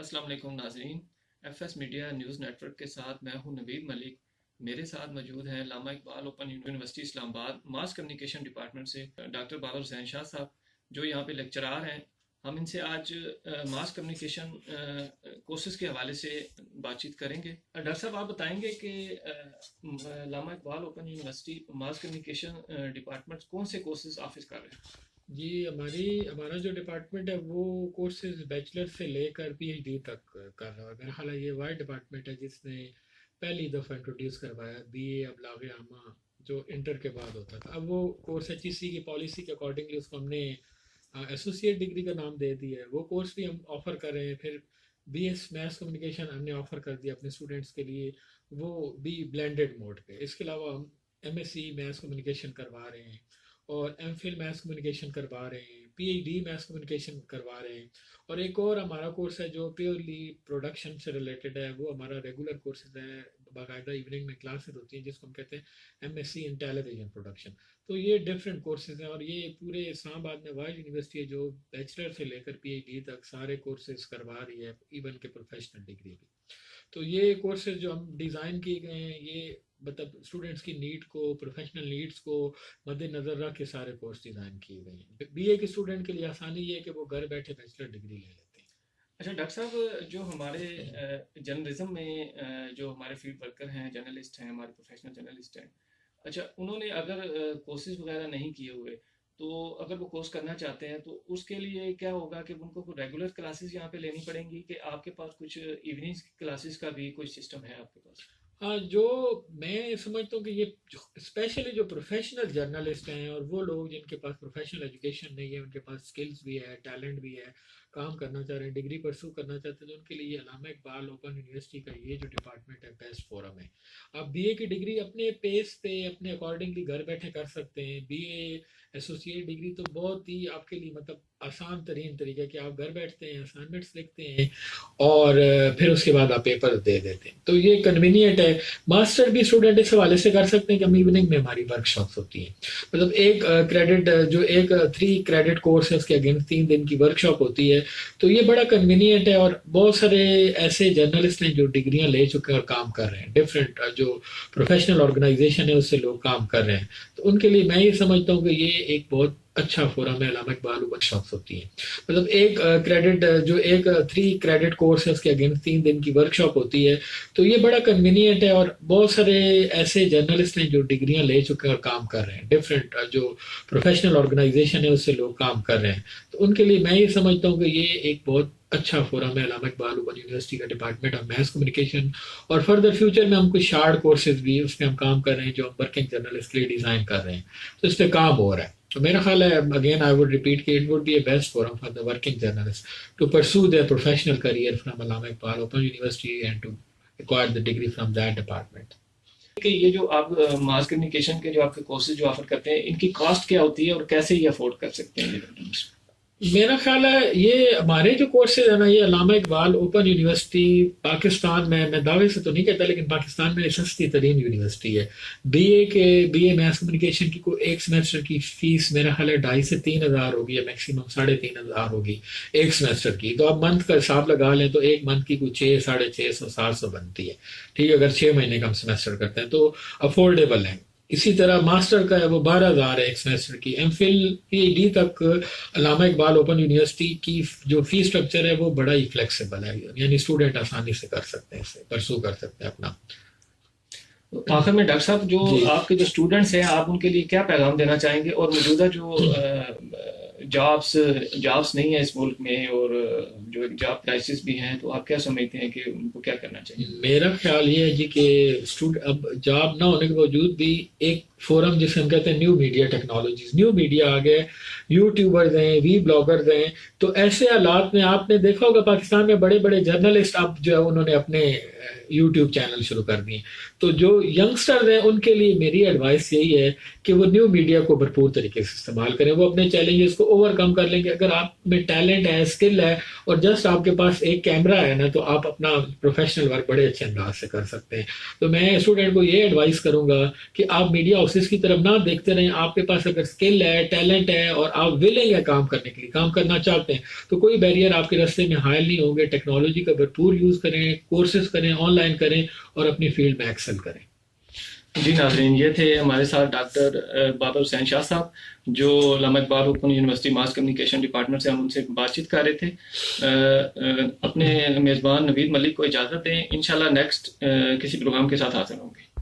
السلام علیکم ناظرین، F S media news network کے ساتھ میں ہوں نوید ملک۔ میرے ساتھ موجود ہیں علامہ اقبال اوپن یونیورسٹی اسلام آباد ماس کمیونیکیشن ڈپارٹمنٹ سے ڈاکٹر بابر حسین شاہ صاحب، جو یہاں پہ لیکچرار ہیں۔ ہم ان سے آج ماس کمیونیکیشن کورسز کے حوالے سے بات چیت کریں گے۔ ڈاکٹر صاحب، آپ بتائیں گے کہ علامہ Iqbal open university mass communication department کون سے کورسز آفر کر رہے ہیں؟ جی ہمارا جو ڈپارٹمنٹ ہے وہ کورسز بیچلر سے لے کر پی ایچ ڈی تک کر رہا ہے۔ میرا خیال ہے یہ وائی ڈپارٹمنٹ ہے جس نے پہلی دفعہ انٹروڈیوس کروایا بی اے ابلاغ عامہ جو انٹر کے بعد ہوتا تھا۔ اب وہ کورس ایچ ای سی کی پالیسی کے اکارڈنگلی اس کو ہم نے ایسوسیٹ ڈگری کا نام دے دیا ہے۔ وہ کورس بھی ہم آفر کر رہے ہیں۔ پھر بی ایس میس کمیونیکیشن ہم نے آفر کر دیا اپنے اسٹوڈنٹس کے لیے، وہ بھی بلینڈڈ موڈ پہ۔ اس کے علاوہ ہم M S C mass communication کروا رہے ہیں اور ایم فل میس کمیونیکیشن کروا رہے ہیں، P H D mass communication کروا رہے ہیں، اور ایک اور ہمارا کورس ہے جو پیورلی پروڈکشن سے ریلیٹڈ ہے۔ وہ ہمارا ریگولر کورسز ہے، باقاعدہ ایوننگ میں کلاسز ہوتی ہیں جس کو ہم کہتے ہیں ایم ایس سی ان ٹیلی ویژن پروڈکشن۔ تو یہ ڈفرینٹ کورسز ہیں، اور یہ پورے اسلام آباد میں واحد یونیورسٹی ہے جو بیچلر سے لے کر پی ایچ ڈی تک سارے کورسز کروا رہی ہے، ایون کہ پروفیشنل ڈگری بھی۔ تو یہ کورسز جو ہم ڈیزائن کیے گئے ہیں، یہ مطلب اسٹوڈنٹس کی نیڈ کو، پروفیشنل نیڈس کو مد نظر رکھ کے سارے کورس ڈیزائن کیے گئے ہیں۔ بی اے کے اسٹوڈنٹ کے لیے آسانی یہ ہے کہ وہ گھر بیٹھے بیچلر ڈگری لے لیتے ہیں۔ اچھا ڈاکٹر صاحب، جو ہمارے جرنلزم میں جو ہمارے فیلڈ ورکر ہیں، جرنلسٹ ہیں، ہمارے پروفیشنل جرنلسٹ ہیں، اچھا انہوں نے اگر کورسز وغیرہ نہیں کیے ہوئے تو اگر وہ کورس کرنا چاہتے ہیں تو اس کے لیے کیا ہوگا کہ ان کو ریگولر کلاسز یہاں پہ لینی پڑیں گی، کہ آپ کے پاس کچھ ایوننگ کلاسز کا بھی کوئی سسٹم ہے آپ کے پاس؟ ہاں، جو میں سمجھتا ہوں کہ یہ اسپیشلی جو پروفیشنل جرنلسٹ ہیں اور وہ لوگ جن کے پاس پروفیشنل ایجوکیشن نہیں ہے، ان کے پاس اسکلز بھی ہے، ٹیلنٹ بھی ہے، کام کرنا چاہ رہے ہیں، ڈگری پرسو کرنا چاہتے ہیں، تو ان کے لیے علامہ اقبال اوپن یونیورسٹی کا یہ جو ڈپارٹمنٹ ہے بیسٹ فورم ہے۔ آپ بی اے کی ڈگری اپنے پیس پہ اپنے اکارڈنگلی گھر بیٹھے کر سکتے ہیں۔ بی اے ایسوسیٹ ڈگری تو بہت ہی آپ کے لیے مطلب آسان ترین طریقہ ہے کہ آپ گھر بیٹھتے ہیں، اسائنمنٹس لکھتے ہیں اور پھر اس کے بعد آپ پیپر دے دیتے ہیں، تو یہ کنوینئنٹ ہے۔ ماسٹر بھی اسٹوڈنٹ اس حوالے سے کر سکتے ہیں کہ ہم ایوننگ میں ہماری ورک شاپس ہوتی ہیں، مطلب ایک کریڈٹ جو ایک 3 کریڈٹ کورس ہے اس کے اگینسٹ 3 دن کی ورک شاپ ہوتی ہے، تو یہ بڑا کنوینئنٹ ہے۔ اور بہت سارے ایسے جرنلسٹ ہیں جو ڈگریاں لے چکے ہیں اور کام کر رہے ہیں، ڈفرینٹ جو پروفیشنل آرگنائزیشن ہے اس سے لوگ کام کر رہے ہیں، تو ان کے لیے میں یہ سمجھتا ہوں کہ یہ ایک بہت اچھا فورم ہے۔ علامہ اقبال ورک شاپس ہوتی ہیں، مطلب ایک کریڈٹ جو ایک 3 کریڈٹ کورس ہے اس کے اگینسٹ 3 دن کی ورک شاپ ہوتی ہے، تو یہ بڑا کنوینئنٹ ہے۔ اور بہت سارے ایسے جرنلسٹ ہیں جو ڈگریاں لے چکے ہیں اور کام کر رہے ہیں، ڈفرینٹ جو پروفیشنل آرگنائزیشن ہے اس سے لوگ کام کر رہے ہیں، تو ان کے لیے میں یہ سمجھتا ہوں کہ یہ ایک بہت اچھا فورم ہے علامہ اقبال اوپن یونیورسٹی کا ڈپارٹمنٹ آف میس کمیونیکیشن۔ اور فردر فیوچر میں ہم کچھ شارٹ کورسز بھی اس میں ہم کام کر رہے ہیں جو ہم ورکنگ جرنلسٹ کے لیے ڈیزائن کر رہے ہیں، تو اس پہ کام ہو رہا ہے۔ تو میرا خیال ہے اگین آئی ووڈ ریپیٹ کہ it would be a best forum for the working journalist to pursue their professional career from Allama Iqbal open university and to acquire the degree from that department. کہ یہ جو آپ ماس کمیونیکیشن کے جو آپ کے courses جو آفر کرتے ہیں، ان کی کاسٹ کیا ہوتی ہے اور کیسے یہ افورڈ کر سکتے ہیں؟ میرا خیال ہے یہ ہمارے جو کورسز ہیں نا، یہ علامہ اقبال اوپن یونیورسٹی پاکستان میں دعوے سے تو نہیں کہتا لیکن پاکستان میں سستی ترین یونیورسٹی ہے۔ بی اے میس کمیونیکیشن کی کوئی ایک سیمیسٹر کی فیس میرا خیال ہے 2,500 سے 3,000 ہوگی، یا میکسیمم 3,500 ہوگی ایک سیمیسٹر کی۔ تو آپ منتھ کا حساب لگا لیں تو ایک منتھ کی کوئی 600، 650، 700 بنتی ہے، ٹھیک ہے، اگر 6 مہینے کا ہم سیمیسٹر کرتے ہیں تو افورڈیبل ہے۔ اسی طرح ماسٹر کا ہے وہ 12,000 ہے ایک سیمیسٹر کی۔ M Phil P H D تک علامہ اقبال اوپن یونیورسٹی کی جو فی اسٹرکچر ہے وہ بڑا ہی فلیکسیبل ہے، یعنی اسٹوڈنٹ آسانی سے کر سکتے ہیں، اسے پرسو کر سکتے ہیں اپنا۔ آخر میں ڈاکٹر صاحب، جو آپ کے جو اسٹوڈنٹس ہیں، آپ ان کے لیے کیا پیغام دینا چاہیں گے؟ اور موجودہ جو جابس نہیں ہیں اس ملک میں اور جو جاب کرائسس بھی ہیں، تو آپ کیا سمجھتے ہیں کہ ان کو کیا کرنا چاہیے؟ میرا خیال یہ ہے جی کہ اب جاب نہ ہونے کے باوجود بھی ایک فورم جسے ہم کہتے ہیں new media technologies, new media آ گئے، یوٹیوبرز ہیں، وی بلاگرز ہیں، تو ایسے حالات میں آپ نے دیکھا ہوگا پاکستان میں بڑے بڑے جرنلسٹ اب جو ہے انہوں نے اپنے یوٹیوب چینل شروع کر دیے، تو جو ینگسٹرز ہیں ان کے لیے میری ایڈوائس یہی ہے کہ وہ نیو میڈیا کو بھرپور طریقے سے استعمال کریں، وہ اپنے چیلنجز کو اوور کم کر لیں گے۔ اگر آپ میں ٹیلنٹ ہے، اسکل ہے، اور جسٹ آپ کے پاس ایک کیمرہ ہے نا، تو آپ اپنا پروفیشنل ورک بڑے اچھے انداز سے کر سکتے ہیں۔ تو میں اسٹوڈنٹ کو یہ ایڈوائس کروں گا کہ آپ میڈیا کورسز کی طرف نہ دیکھتے رہیں. آپ کے پاس اگر اسکل ہے، ٹیلنٹ ہے اور آپ ولنگ ہے کام کرنے کے لیے، کام کرنا چاہتے ہیں، تو کوئی بیریئر آپ کے راستے میں حائل نہیں ہوں گے. ٹیکنالوجی کا بھرپور یوز کریں، کورسز کریں، آن لائن کریں اور اپنی فیلڈ میں ایکسل کریں. جی ناظرین، یہ تھے ہمارے ساتھ ڈاکٹر بابر حسین شاہ صاحب، جو علامہ Iqbal open university mass communication department سے ہم ان سے بات چیت کر رہے تھے. اپنے میزبان نوید ملک کو اجازت دیں، انشاءاللہ نیکسٹ کسی پروگرام کے ساتھ حاضر ہوں گے.